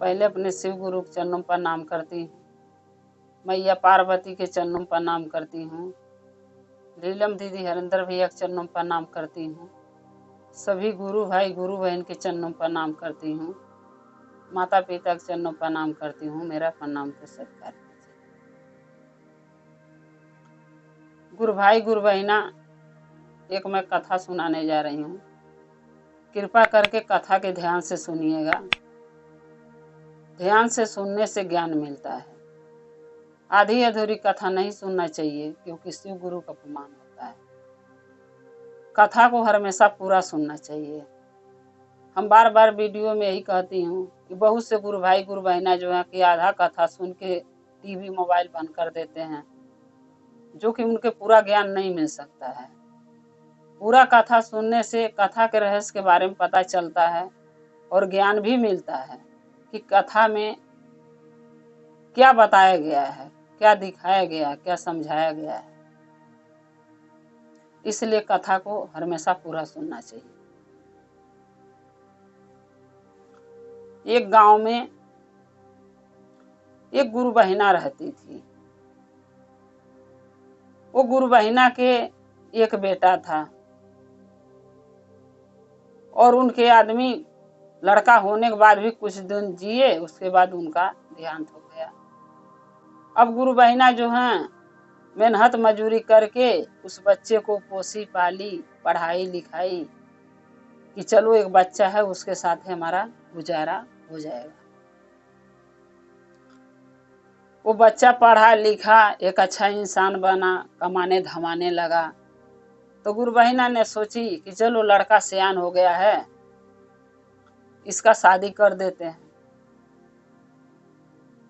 पहले अपने शिव गुरु के चरणों पर नाम करती हूँ, मैया पार्वती के चरणों पर नाम करती हूँ, लीलम दीदी हरिंदर भैया के चरणों पर नाम करती हूँ, सभी गुरु भाई गुरु बहन के चरणों पर नाम करती हूँ, माता पिता के चरणों पर नाम करती हूँ। मेरा प्रणाम को स्वीकार कीजिए। गुरु भाई गुरु बहना, एक मैं कथा सुनाने जा रही हूँ। कृपा करके कथा के ध्यान से सुनिएगा। ध्यान से सुनने से ज्ञान मिलता है। आधी अधूरी कथा नहीं सुनना चाहिए, क्योंकि शिव गुरु का अपमान होता है। कथा को हमेशा पूरा सुनना चाहिए। हम बार बार वीडियो में यही कहती हूँ कि बहुत से गुरु भाई गुरु बहना जो है कि आधा कथा सुन के टीवी मोबाइल बंद कर देते हैं, जो कि उनके पूरा ज्ञान नहीं मिल सकता है। पूरा कथा सुनने से कथा के रहस्य के बारे में पता चलता है और ज्ञान भी मिलता है कि कथा में क्या बताया गया है, क्या दिखाया गया है, क्या समझाया गया है। इसलिए कथा को हमेशा पूरा सुनना चाहिए। एक गांव में एक गुरु बहिना रहती थी। वो गुरु बहिना के एक बेटा था और उनके आदमी लड़का होने के बाद भी कुछ दिन जिए, उसके बाद उनका देहांत हो गया। अब गुरु बहिना जो हैं मेहनत मजूरी करके उस बच्चे को पोसी पाली, पढ़ाई लिखाई कि चलो एक बच्चा है, उसके साथ हमारा गुजारा हो जाएगा। वो बच्चा पढ़ा लिखा, एक अच्छा इंसान बना, कमाने धमाने लगा। तो गुरु बहिना ने सोची कि चलो लड़का सियान हो गया है, इसका शादी कर देते हैं।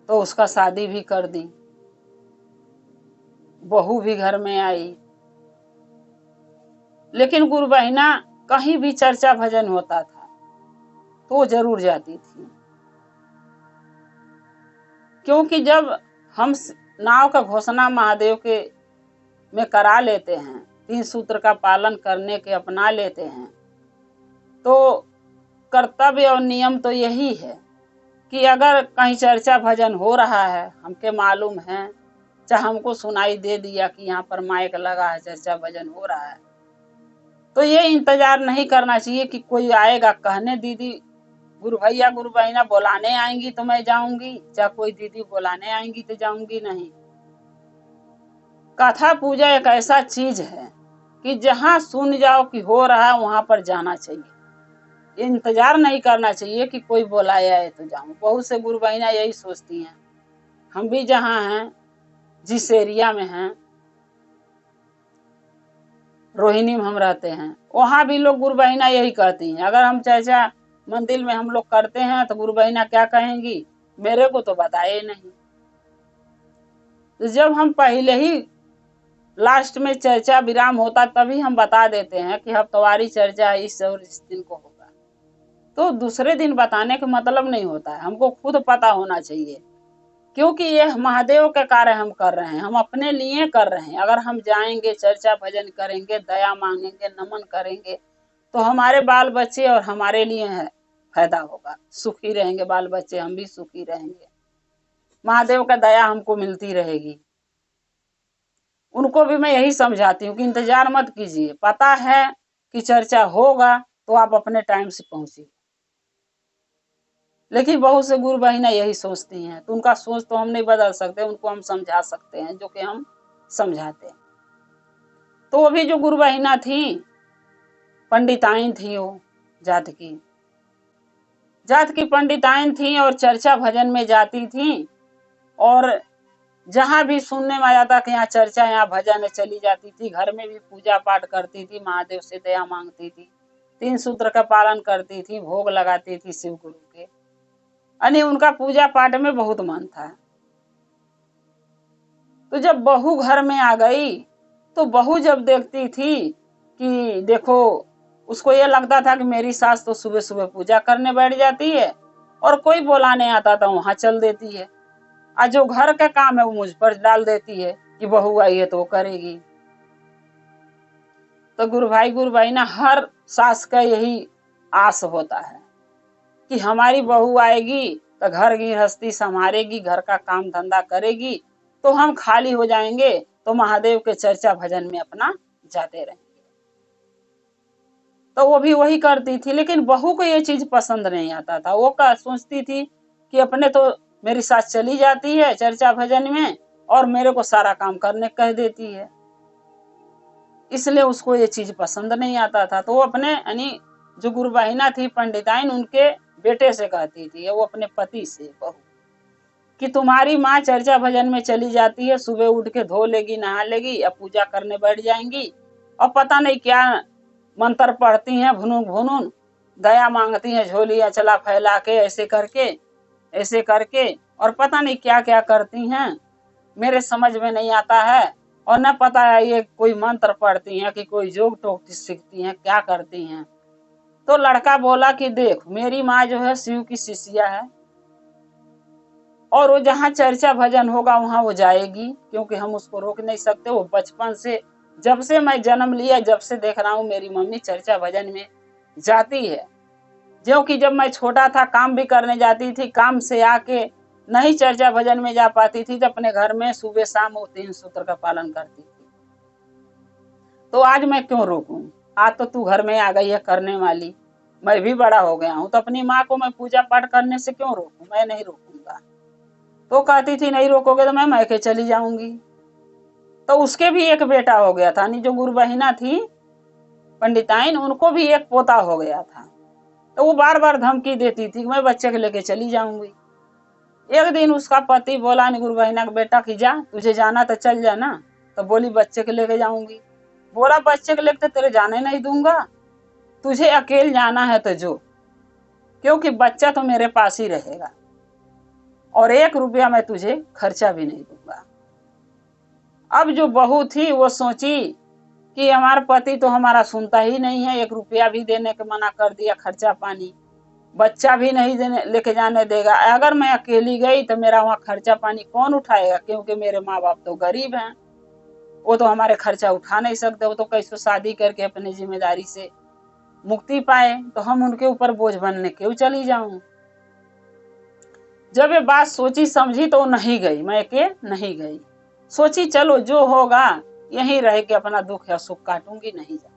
तो उसका शादी भी कर दी। बहू भी घर में आई। लेकिन गुरु बहिना कहीं भी चर्चा भजन होता था तो जरूर जाती थी, क्योंकि जब हम नाव का घोषणा महादेव के में करा लेते हैं, 3 सूत्र का पालन करने के अपना लेते हैं, तो कर्तव्य और नियम तो यही है कि अगर कहीं चर्चा भजन हो रहा है, हमके मालूम है, चाहे हमको सुनाई दे दिया कि यहाँ पर माइक लगा है, चर्चा भजन हो रहा है, तो ये इंतजार नहीं करना चाहिए कि कोई आएगा कहने दीदी गुरु भैया गुरु बहिना बुलाने आएंगी तो मैं जाऊंगी, चाहे कोई दीदी बुलाने आएंगी तो जाऊंगी नहीं। कथा पूजा एक ऐसा चीज है कि जहां सुन जाओ कि हो रहा है वहां पर जाना चाहिए। इंतजार नहीं करना चाहिए कि कोई बुलाया है तो जाऊं। बहुत से गुरु बहिना यही सोचती हैं। हम भी जहां हैं, जिस एरिया में हैं, रोहिणी में हम रहते हैं, वहां भी लोग गुरु बहिना यही कहती हैं। अगर हम चर्चा मंदिर में हम लोग करते हैं तो गुरु बहिना क्या कहेंगी, मेरे को तो बताए नहीं। तो जब हम पहले ही लास्ट में चर्चा विराम होता तभी हम बता देते हैं कि हफ्तवारी चर्चा इस और इस दिन को होगा, तो दूसरे दिन बताने का मतलब नहीं होता है। हमको खुद पता होना चाहिए, क्योंकि ये महादेव के कार्य हम कर रहे हैं, हम अपने लिए कर रहे हैं। अगर हम जाएंगे, चर्चा भजन करेंगे, दया मांगेंगे, नमन करेंगे, तो हमारे बाल बच्चे और हमारे लिए है फायदा होगा। सुखी रहेंगे बाल बच्चे, हम भी सुखी रहेंगे, महादेव का दया हमको मिलती रहेगी। उनको भी मैं यही समझाती हूँ कि इंतजार मत कीजिए, पता है कि चर्चा होगा तो आप अपने टाइम से पहुंचिए। लेकिन बहुत से गुरु बहिना यही सोचती हैं, तो उनका सोच तो हम नहीं बदल सकते, उनको हम समझा सकते हैं जो कि हम समझाते हैं। तो वो भी जो गुरु बहिना थी, पंडिताइन थी, वो जात की पंडिताइन थी और चर्चा भजन में जाती थी, और जहां भी सुनने में आया था कि यहाँ चर्चा, यहाँ भजन, चली जाती थी। घर में भी पूजा पाठ करती थी, महादेव से दया मांगती थी, 3 सूत्र का पालन करती थी, भोग लगाती थी शिव गुरु के। यानी उनका पूजा पाठ में बहुत मन था। तो जब बहू घर में आ गई, तो बहू जब देखती थी कि देखो, उसको ये लगता था कि मेरी सास तो सुबह सुबह पूजा करने बैठ जाती है और कोई बुलाने आता था वहां चल देती है, और जो घर का काम है वो मुझ पर डाल देती है कि बहू आई है तो वो करेगी। तो गुरु भाई गुरु बहिना, हर सास का यही आस होता है कि हमारी बहू आएगी तो घर गृहस्थी संभालेगी, घर का काम धंधा करेगी, तो हम खाली हो जाएंगे, तो महादेव के चर्चा भजन में अपना जाते रहेंगे। तो वो भी वही करती थी, लेकिन बहू को ये चीज पसंद नहीं आता था। वो क्या सोचती थी कि अपने तो मेरी सास चली जाती है चर्चा भजन में और मेरे को सारा काम करने कह देती है, इसलिए उसको ये चीज पसंद नहीं आता था। तो वो अपने यानी जो गुरुबहिना थी पंडिताइन, उनके बेटे से कहती थी, वो अपने पति से, बहू, कि तुम्हारी माँ चर्चा भजन में चली जाती है, सुबह उठ के धो लेगी, नहा लेगी, अब पूजा करने बैठ जाएंगी और पता नहीं क्या मंत्र पढ़ती हैं, भुनुन भुनुन, दया मांगती हैं, झोलियां चला फैला के, ऐसे करके और पता नहीं क्या क्या करती हैं, मेरे समझ में नहीं आता है। और न पता है ये कोई मंत्र पढ़ती हैं कि कोई जोग टोक सीखती हैं, क्या करती हैं। तो लड़का बोला कि देख, मेरी माँ जो है शिव की शिष्या है और वो जहाँ चर्चा भजन होगा वहां वो जाएगी, क्योंकि हम उसको रोक नहीं सकते। वो बचपन से, जब से मैं जन्म लिया, जब से देख रहा हूँ मेरी मम्मी चर्चा भजन में जाती है। जो कि जब मैं छोटा था काम भी करने जाती थी, काम से आके नहीं चर्चा भजन में जा पाती थी, तो अपने घर में सुबह शाम वो 3 सूत्र का पालन करती थी। तो आज मैं क्यों रोकूं? आज तो तू घर में आ गई है करने वाली, मैं भी बड़ा हो गया हूं, तो अपनी माँ को मैं पूजा पाठ करने से क्यों रोकूं? मैं नहीं रोकूंगा। तो कहती थी नहीं रोकोगे तो मैं मैके चली जाऊंगी। तो उसके भी एक बेटा हो गया था, जो गुरुबहिना थी पंडिताइन, उनको भी एक पोता हो गया था। तो वो बार बार धमकी देती थी मैं बच्चे को लेके चली जाऊंगी। एक दिन उसका पति बोला गुरुबहिना का बेटा कि जा, तुझे जाना तो चल जाना। तो बोली बच्चे को लेके जाऊंगी। बोला बच्चे को लेके तेरे जाने नहीं दूंगा, तुझे अकेले जाना है तो जो, क्योंकि बच्चा तो मेरे पास ही रहेगा और 1 रुपया मैं तुझे खर्चा भी नहीं दूंगा। अब जो बहू थी वो सोची कि हमारा पति तो हमारा सुनता ही नहीं है, 1 रुपया भी देने के मना कर दिया, खर्चा पानी, बच्चा भी नहीं देने लेके जाने देगा। अगर मैं अकेली गई तो मेरा वहाँ खर्चा पानी कौन उठाएगा, क्योंकि मेरे माँ बाप तो गरीब हैं, वो तो हमारे खर्चा उठा नहीं सकते, वो तो कैसे शादी करके अपनी जिम्मेदारी से मुक्ति पाए, तो हम उनके ऊपर बोझ बनने क्यों चली जाऊं। जब ये बात सोची समझी तो नहीं गई, मैं के नहीं गई। सोची चलो जो होगा यहीं रह के अपना दुख या सुख काटूंगी, नहीं जा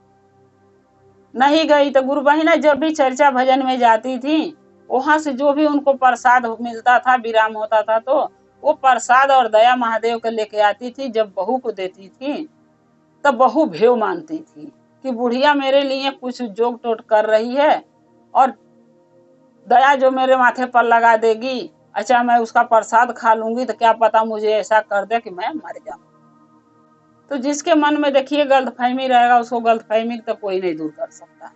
नहीं गई। तो गुरुबहिना जब भी चर्चा भजन में जाती थी, वहां से जो भी उनको प्रसाद मिलता था, विराम होता था, तो वो प्रसाद और दया महादेव को लेके आती थी। जब बहू को देती थी तब बहू भेव मानती थी कि बुढ़िया मेरे लिए कुछ जोग टोट कर रही है और दया जो मेरे माथे पर लगा देगी, अच्छा मैं उसका प्रसाद खा लूंगी तो क्या पता मुझे ऐसा कर दे कि मैं मर जाऊं। तो जिसके मन में देखिए गलतफहमी रहेगा, उसको गलतफहमी तो कोई नहीं दूर कर सकता।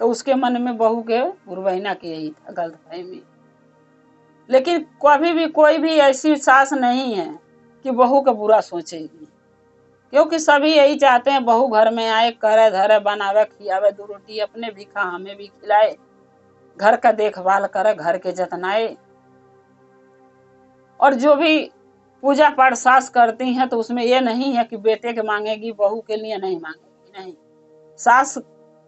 तो उसके मन में बहू के गुरुबहिना की यही था गलतफहमी। लेकिन कभी भी कोई भी ऐसी सास नहीं है कि बहू का बुरा सोचेगी, क्योंकि सभी यही चाहते हैं बहू घर में आए, करे धरे, बनावे, खियावे 2 रोटी, अपने भी खा हमें भी खिलाए, घर का देखभाल करे, घर के जतनाए। और जो भी पूजा पाठ सास करती हैं तो उसमें ये नहीं है कि बेटे के मांगेगी, बहू के लिए नहीं मांगेगी, नहीं। सास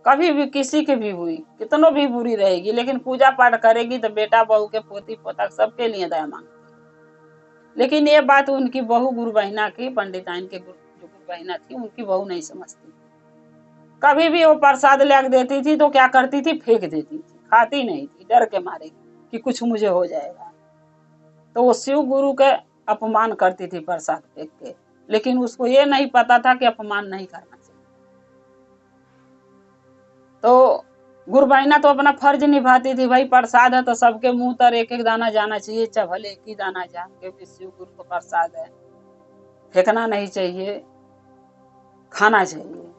कभी भी किसी के भी हुई, कितनों भी बुरी रहेगी, लेकिन पूजा पाठ करेगी तो बेटा बहू के पोती पोता सबके लिए दया मांगेगी। लेकिन ये बात उनकी बहू गुरुबहिना की, पंडिताइन के जो गुरुबहिना थी, उनकी बहू नहीं समझती। कभी भी वो प्रसाद ले देती थी तो क्या करती थी, फेंक देती थी, खाती नहीं थी, डर के मारे कि कुछ मुझे हो जाएगा। तो वो शिव गुरु के अपमान करती थी प्रसाद फेंक के, लेकिन उसको ये नहीं पता था कि अपमान नहीं करना चाहिए। तो गुरुबहिना तो अपना फर्ज निभाती थी, भाई प्रसाद है तो सबके मुंह तर 1-1 दाना जाना चाहिए, चाहे भले 1 ही दाना जा, क्योंकि शिव गुरु का प्रसाद है, फेंकना नहीं चाहिए, खाना चाहिए।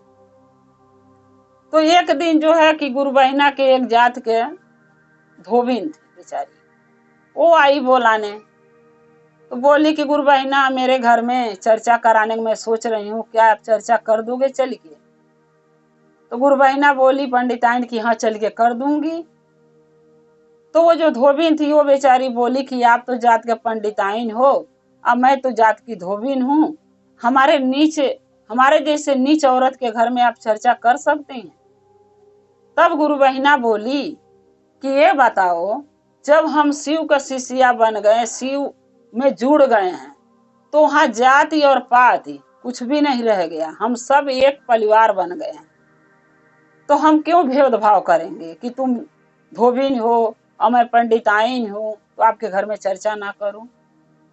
तो एक दिन जो है कि गुरुबहिना के एक जात के धोबिन थी बेचारी, वो आई बोलाने। तो बोली कि गुरुबहिना मेरे घर में चर्चा कराने की मैं सोच रही हूँ, क्या आप चर्चा कर दोगे चल के? तो गुरुबहिना बोली पंडिताइन की हाँ चल के कर दूंगी। तो वो जो धोबिन थी वो बेचारी बोली कि आप तो जात के पंडिताइन हो, अब मैं तो जात की धोबिन हूँ, हमारे जैसे नीच औरत के घर में आप चर्चा कर सकते हैं? तब गुरुबहिना बोली कि ये बताओ जब हम शिव का शिष्या बन गए, शिव में जुड़ गए हैं, तो वहां जाति और पाति कुछ भी नहीं रह गया, हम सब एक परिवार बन गए हैं। तो हम क्यों भेदभाव करेंगे कि तुम धोबिन हो और मैं पंडिताइन हूँ तो आपके घर में चर्चा ना करूं?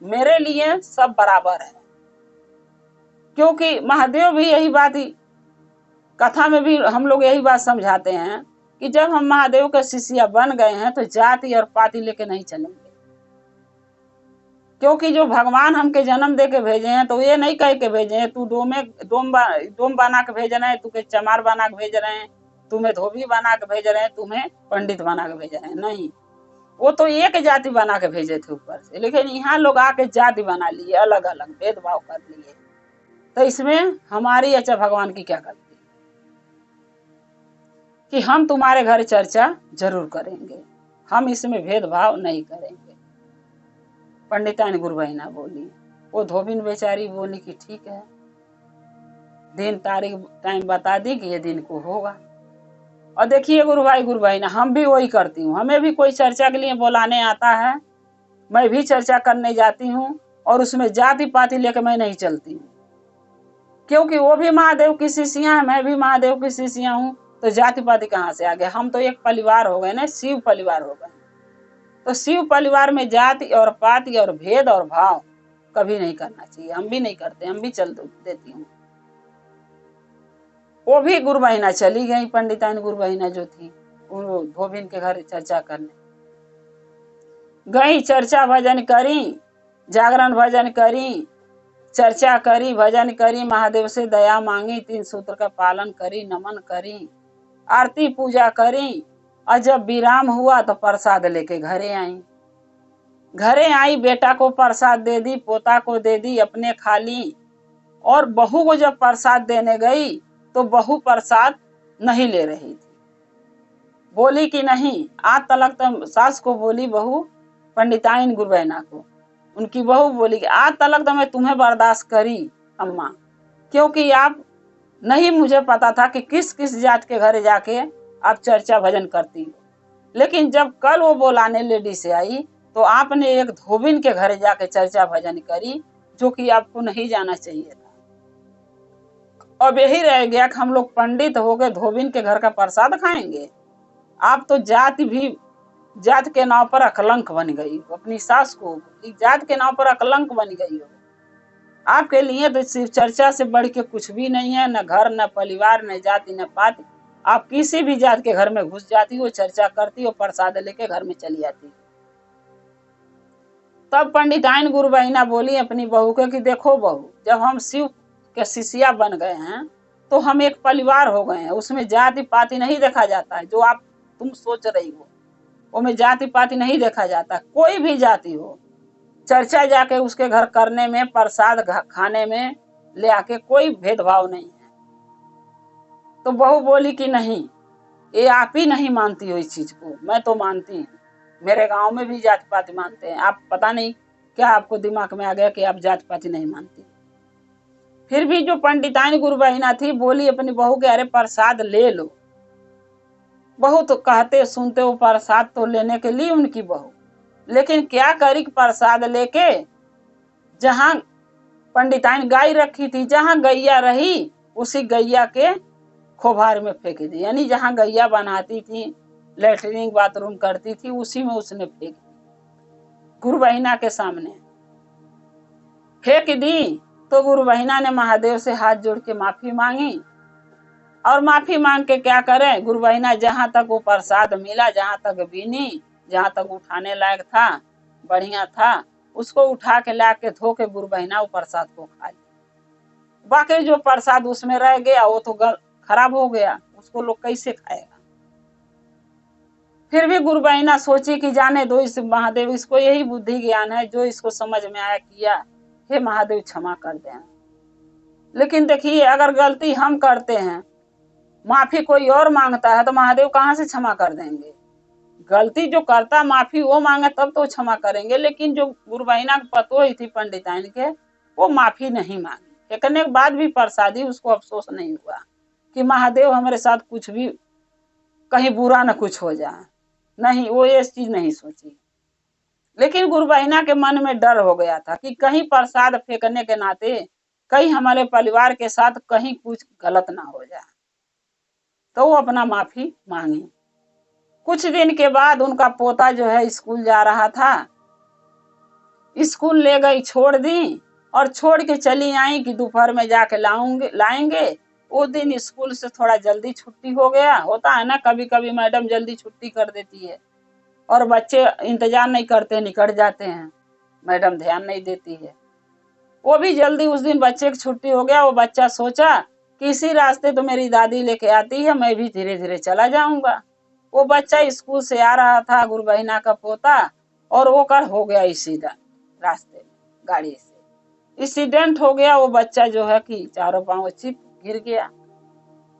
मेरे लिए सब बराबर है, क्योंकि महादेव भी यही बात ही कथा में भी हम लोग यही बात समझाते हैं कि जब हम महादेव के शिष्य बन गए हैं तो जाति और पाति लेके नहीं चलेंगे। क्योंकि जो भगवान हमके जन्म दे के भेजे हैं तो ये नहीं कह के भेजे हैं तू डोम बना के भेज रहे हैं, तुके चमार बना के भेज रहे हैं, तुम्हें धोबी बना के भेज रहे हैं, तुम्हें पंडित बना के भेज रहे हैं। नहीं, वो तो एक जाति बना के भेजे थे ऊपर से, लेकिन यहाँ लोग आके जाति बना लिए, अलग अलग भेदभाव कर लिए। तो इसमें हमारी अच्छा भगवान की क्या गलती कि हम तुम्हारे घर चर्चा जरूर करेंगे, हम इसमें भेदभाव नहीं करेंगे। पंडिताइन गुरु बहिना बोली। वो धोबिन बेचारी बोली कि ठीक है, दिन तारीख टाइम बता दी कि ये दिन को होगा। और देखिए गुरु भाई गुरु बहिना, हम भी वही करती हूँ, हमें भी कोई चर्चा के लिए बुलाने आता है, मैं भी चर्चा करने जाती हूँ और उसमें जाति पाति लेकर मैं नहीं चलती हूँ, क्योंकि वो भी महादेव की शिष्या है, मैं भी महादेव की शिष्या हूँ, तो जाति पाति कहाँ से आ गया? हम तो एक परिवार हो गए ना, शिव परिवार हो गए। तो शिव परिवार में जाति और पाति और भेद और भाव कभी नहीं करना चाहिए, हम भी नहीं करते, हम भी चल देती हूँ। वो भी गुरु बहिना चली गई, पंडिताइन गुरु बहिना जो थी वो धोबिन के घर चर्चा करने गई, चर्चा भजन करी, जागरण भजन करी, चर्चा करी, भजन करी, महादेव से दया मांगी, 3 सूत्र का पालन करी, नमन करी, आरती पूजा करी, और जब विराम हुआ तो प्रसाद लेके घरे आई, बेटा को प्रसाद दे दी, पोता को दे दी, अपने खा ली। और बहू को जब प्रसाद देने गई तो बहू प्रसाद नहीं ले रही थी, बोली कि नहीं, आज तलक तो सास को बोली बहू, पंडिताइन गुरु बहिना को, उनकी बहू बोली कि आज तलक तो मैं तुम्हें बर्दाश्त करी अम्मा, क्योंकि आप नहीं, मुझे पता था कि किस किस जात के घर जाके आप चर्चा भजन करती हो, लेकिन जब कल वो बोलाने लेडी से आई तो आपने एक धोबिन के घर जाके चर्चा भजन करी, जो कि आपको नहीं जाना चाहिए था। अब यही रह गया कि हम लोग पंडित हो गए धोबिन के घर का प्रसाद खाएंगे? आप तो जात के नाव पर अकलंक बन गई, अपनी सास को जात के नाव पर अकलंक बन गई हो। आपके लिए तो सिर्फ चर्चा से बढ़ के कुछ भी नहीं है, न घर, न परिवार, न जाति, न पाति। आप किसी भी जात के घर में घुस जाती हो, चर्चा करती हो, प्रसाद लेके घर में चली जाती हो। तब पंडिताइन गुरु बहिना बोली अपनी बहू को कि देखो बहू, जब हम शिव के शिष्या बन गए हैं तो हम एक परिवार हो गए हैं, उसमें जाति पाति नहीं देखा जाता है। जो आप तुम सोच रही हो उसमें जाति पाति नहीं देखा जाता, कोई भी जाति हो, चर्चा जाके उसके घर करने में, प्रसाद खाने में ले आके कोई भेदभाव नहीं है। तो बहू बोली कि नहीं, ये आप ही नहीं मानती हो इस चीज को, मैं तो मानती हूँ, मेरे गांव में भी जाति पाति मानते हैं। आप पता नहीं क्या आपको दिमाग में आ गया कि आप जाति पाति नहीं मानती। फिर भी जो पंडिताइन गुरु बहिना थी बोली अपनी बहू के, अरे प्रसाद ले लो। बहू तो कहते सुनते वो प्रसाद तो लेने के लिए उनकी बहू, लेकिन क्या करी प्रसाद लेके जहां पंडिताइन गाय रखी थी, जहां गैया रही उसी गैया के खोभार में फेंक दी, यानी जहां गैया बनाती थी, लेटरिन बाथरूम करती थी, उसी में उसने फेंक दी, गुरु बहिना के सामने फेंक दी। तो गुरु बहिना ने महादेव से हाथ जोड़ के माफी मांगी, और माफी मांग के क्या करे, गुरु बहिना जहां तक वो प्रसाद मिला, जहां तक बीनी, जहां तक उठाने लायक था, बढ़िया था, उसको उठा के ला के धो के गुरु बहिना वो प्रसाद को खा लिया। बाकी जो प्रसाद उसमें रह गया वो तो खराब हो गया, उसको लोग कैसे खाएगा। फिर भी गुरु बहिना सोची कि जाने दो इस महादेव, इसको यही बुद्धि ज्ञान है, जो इसको समझ में आया किया, हे महादेव क्षमा कर दें। लेकिन देखिए, अगर गलती हम करते हैं, माफी कोई और मांगता है, तो महादेव कहाँ से क्षमा कर देंगे? गलती जो करता माफी वो मांगे तब तो क्षमा करेंगे, लेकिन जो गुरु बहिना पतो ही थी पंडिताइन के, वो माफी नहीं मांगी। फेंकने के बाद भी प्रसादी, उसको अफसोस नहीं हुआ कि महादेव हमारे साथ कुछ भी कहीं बुरा न कुछ हो जाए, नहीं, वो ये चीज नहीं सोची। लेकिन गुरु बहिना के मन में डर हो गया था कि कहीं प्रसाद फेंकने के नाते कहीं हमारे परिवार के साथ कहीं कुछ गलत ना हो जाए, तो वो अपना माफी मांगी। कुछ दिन के बाद उनका पोता जो है स्कूल जा रहा था, स्कूल ले गई, छोड़ दी और छोड़ के चली आई कि दोपहर में जाके लाएंगे। वो दिन स्कूल से थोड़ा जल्दी छुट्टी हो गया। होता है ना, कभी कभी मैडम जल्दी छुट्टी कर देती है और बच्चे इंतजार नहीं करते, निकट जाते हैं, मैडम ध्यान नहीं देती है। वो भी जल्दी उस दिन बच्चे की छुट्टी हो गया। वो बच्चा सोचा कि इसी रास्ते तो मेरी दादी लेके आती है, मैं भी धीरे धीरे चला जाऊंगा। वो बच्चा स्कूल से आ रहा था, गुरु बहिना का पोता, और वो कर हो गया एक्सीडेंट रास्ते में, गाड़ी से एक्सीडेंट हो गया। वो बच्चा जो है कि चारों पांव चिप गिर गया।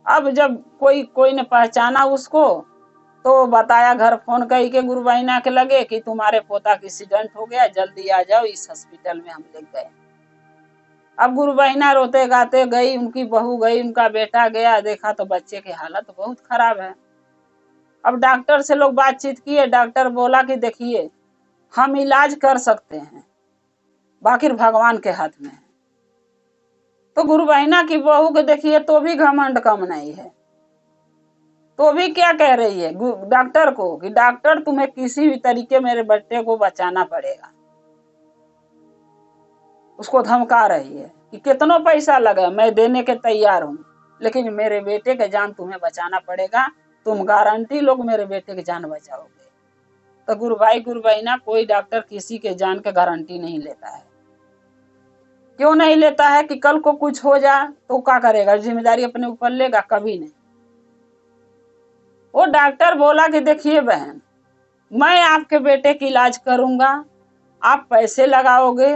अब जब कोई ने पहचाना उसको तो बताया, घर फोन कही के गुरु बहिना के लगे कि तुम्हारे पोता की एक्सीडेंट हो गया, जल्दी आ जाओ, इस हॉस्पिटल में हम ले गए। अब गुरु बहिना रोते गाते गई, उनकी बहू गई, उनका बेटा गया, देखा तो बच्चे की हालत बहुत खराब है। अब डॉक्टर से लोग बातचीत किए, डॉक्टर बोला कि देखिए हम इलाज कर सकते हैं, बाकी भगवान के हाथ में है। तो गुरु बहिना की बहू को देखिए तो भी घमंड कम नहीं है, तो भी क्या कह रही है डॉक्टर को कि डॉक्टर तुम्हें किसी भी तरीके मेरे बेटे को बचाना पड़ेगा। उसको धमका रही है कि कितना पैसा लगे मैं देने के तैयार हूं, लेकिन मेरे बेटे के जान तुम्हें बचाना पड़ेगा, तुम गारंटी लोग मेरे बेटे की जान बचाओगे। तो गुरु बहिना, कोई डॉक्टर किसी के जान के गारंटी नहीं लेता है। क्यों नहीं लेता है कि कल को कुछ हो जाए तो क्या करेगा, जिम्मेदारी अपने ऊपर लेगा? कभी नहीं। वो डॉक्टर बोला कि देखिए बहन, मैं आपके बेटे की इलाज करूंगा, आप पैसे लगाओगे,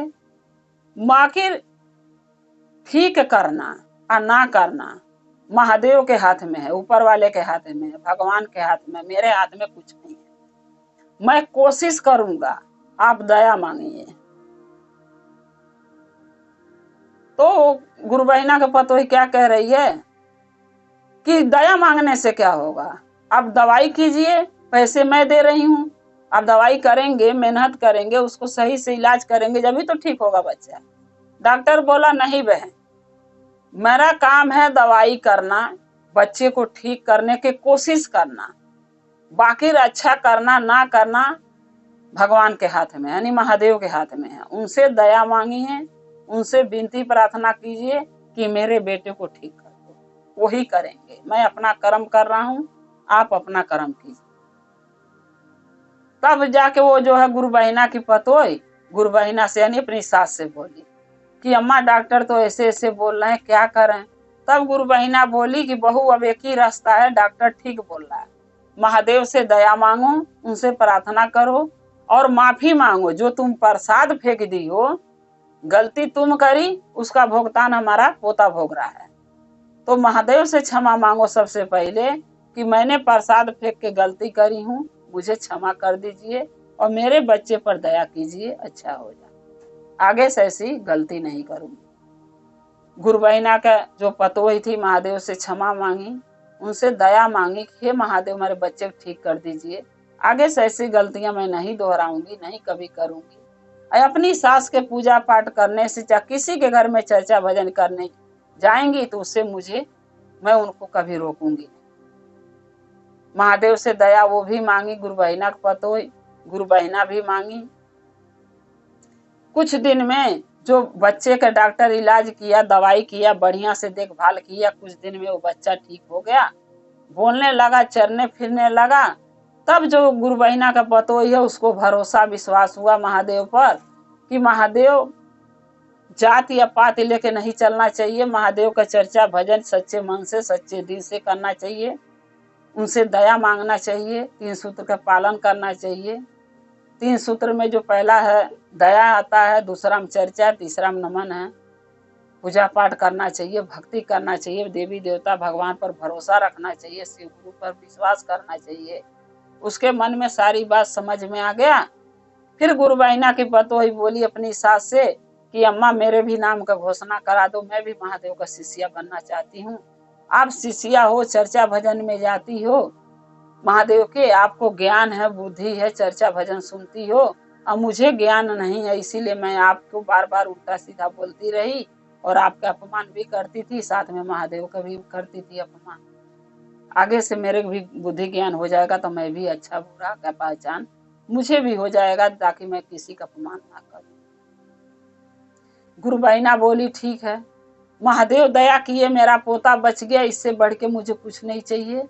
आखिर ठीक करना और ना करना महादेव के हाथ में है, ऊपर वाले के हाथ में है, भगवान के हाथ में, मेरे हाथ में कुछ नहीं है। मैं कोशिश करूंगा, आप दया मांगिए। तो गुरु बहिना का पतोही क्या कह रही है कि दया मांगने से क्या होगा, आप दवाई कीजिए, पैसे मैं दे रही हूँ, आप दवाई करेंगे, मेहनत करेंगे, उसको सही से इलाज करेंगे, जब भी तो ठीक होगा बच्चा। डॉक्टर बोला नहीं बहन, मेरा काम है दवाई करना, बच्चे को ठीक करने की कोशिश करना, बाकी अच्छा करना ना करना भगवान के हाथ में, यानी महादेव के हाथ में है। उनसे दया मांगी है, उनसे विनती प्रार्थना कीजिए कि मेरे बेटे को ठीक कर दो, वही करेंगे। मैं अपना कर्म कर रहा हूँ, आप अपना कर्म कीजिए। तब जाके वो जो है गुरु बहिना की पतोई गुरु बहिना से यानी अपनी सास से बोली कि अम्मा डॉक्टर तो ऐसे ऐसे बोल रहे हैं, क्या करें? तब गुरु बहिना बोली कि बहू अब एक ही रास्ता है, डॉक्टर ठीक बोल रहा है, महादेव से दया मांगो, उनसे प्रार्थना करो और माफी मांगो। जो तुम प्रसाद फेंक दी हो, गलती तुम करी, उसका भुगतान हमारा पोता भोग रहा है। तो महादेव से क्षमा मांगो सबसे पहले कि मैंने प्रसाद फेंक के गलती करी हूँ, मुझे क्षमा कर दीजिए और मेरे बच्चे पर दया कीजिए, अच्छा हो जाए, आगे से ऐसी गलती नहीं करूंगी। गुरु बहिना का जो पतोही थी महादेव से क्षमा मांगी, उनसे दया मांगी कि हे महादेव मेरे बच्चे को ठीक कर दीजिए, आगे से ऐसी गलतियां मैं नहीं दोहराऊंगी, नहीं कभी करूंगी। अपनी सास के पूजा पाठ करने से चाहे किसी के घर में चर्चा भजन करने जाएंगी तो उससे मैं उनको कभी रोकूंगी। महादेव से दया वो भी मांगी, गुरु बहिना का पतोही गुरु बहिना भी मांगी। कुछ दिन में जो बच्चे का डॉक्टर इलाज किया, दवाई किया, बढ़िया से देखभाल किया, कुछ दिन में वो बच्चा ठीक हो गया, बोलने लगा, चलने फिरने लगा। तब जो गुरु बहिना का पतोही है उसको भरोसा विश्वास हुआ महादेव पर कि महादेव जात या पात लेके नहीं चलना चाहिए, महादेव का चर्चा भजन सच्चे मन से सच्चे दिल से करना चाहिए, उनसे दया मांगना चाहिए, 3 सूत्र का पालन करना चाहिए। 3 सूत्र में जो पहला है दया आता है, दूसरा में चर्चा, तीसरा में नमन है। पूजा पाठ करना चाहिए, भक्ति करना चाहिए, देवी देवता भगवान पर भरोसा रखना चाहिए, शिव गुरु पर विश्वास करना चाहिए। उसके मन में सारी बात समझ में आ गया। फिर गुरु बहिना की पतोही बोली अपनी सास से कि अम्मा मेरे भी नाम का घोषणा करा दो, मैं भी महादेव का शिष्या बनना चाहती हूँ। आप शिष्या हो, चर्चा भजन में जाती हो महादेव के, आपको ज्ञान है, बुद्धि है, चर्चा भजन सुनती हो, अब मुझे ज्ञान नहीं है, इसीलिए मैं आपको बार बार उल्टा सीधा बोलती रही और आपका अपमान भी करती थी, साथ में महादेव का भी करती थी अपमान। आगे से मेरे भी बुद्धि ज्ञान हो जाएगा तो मैं भी अच्छा बुरा का पहचान मुझे भी हो जाएगा, ताकि मैं किसी का अपमान ना करूं। गुरुबहिना बोली ठीक है, महादेव दया किए, मेरा पोता बच गया, इससे बढ़ के मुझे कुछ नहीं चाहिए।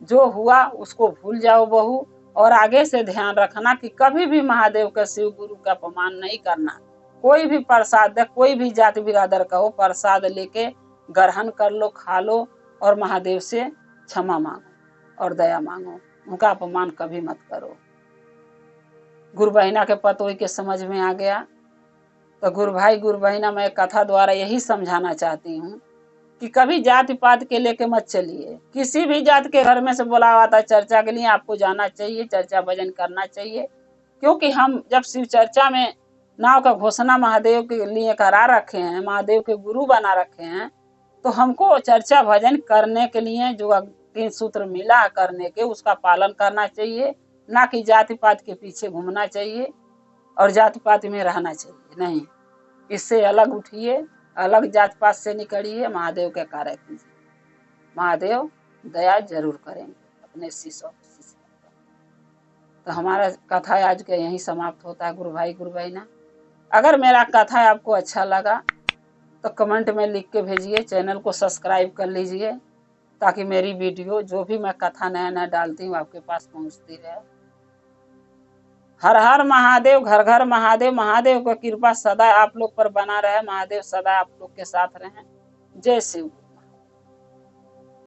जो हुआ उसको भूल जाओ बहू, और आगे से ध्यान रखना कि कभी भी महादेव का, शिव गुरु का अपमान नहीं करना। कोई भी प्रसाद, कोई भी जाति बिरादर का हो, प्रसाद लेके ग्रहण कर लो, खा लो और महादेव से क्षमा मांगो और दया मांगो, उनका अपमान कभी मत करो। गुरु बहिना के पतोई के समझ में आ गया। तो गुरु भाई गुरु बहिना, मैं कथा द्वारा यही समझाना चाहती हूँ कि कभी जाति पात के लेके मत चलिए। किसी भी जात के घर में से बुलावा था चर्चा के लिए, आपको जाना चाहिए, चर्चा भजन करना चाहिए। क्योंकि हम जब शिव चर्चा में नाव का घोषणा महादेव के लिए करा रखे हैं, महादेव के गुरु बना रखे हैं, तो हमको चर्चा भजन करने के लिए जो 3 सूत्र मिला करने के, उसका पालन करना चाहिए, ना कि जाति पात के पीछे घूमना चाहिए और जाति पात में रहना चाहिए नहीं। इससे अलग उठिए, अलग जात पात से निकलिए, महादेव के कार्य कीजिए। महादेव दया जरूर करेंगे अपने शिष्य पर। तो हमारा कथा आज का यहीं समाप्त होता है गुरु भाई गुरु बहिना। अगर मेरा कथा आपको अच्छा लगा तो कमेंट में लिख के भेजिए, चैनल को सब्सक्राइब कर लीजिए, ताकि मेरी वीडियो जो भी मैं कथा नया नया डालती हूँ आपके पास पहुँचती रहे। हर हर महादेव, घर घर महादेव। महादेव का कृपा सदा आप लोग पर बना रहे, महादेव सदा आप लोग के साथ रहें। जय शिव।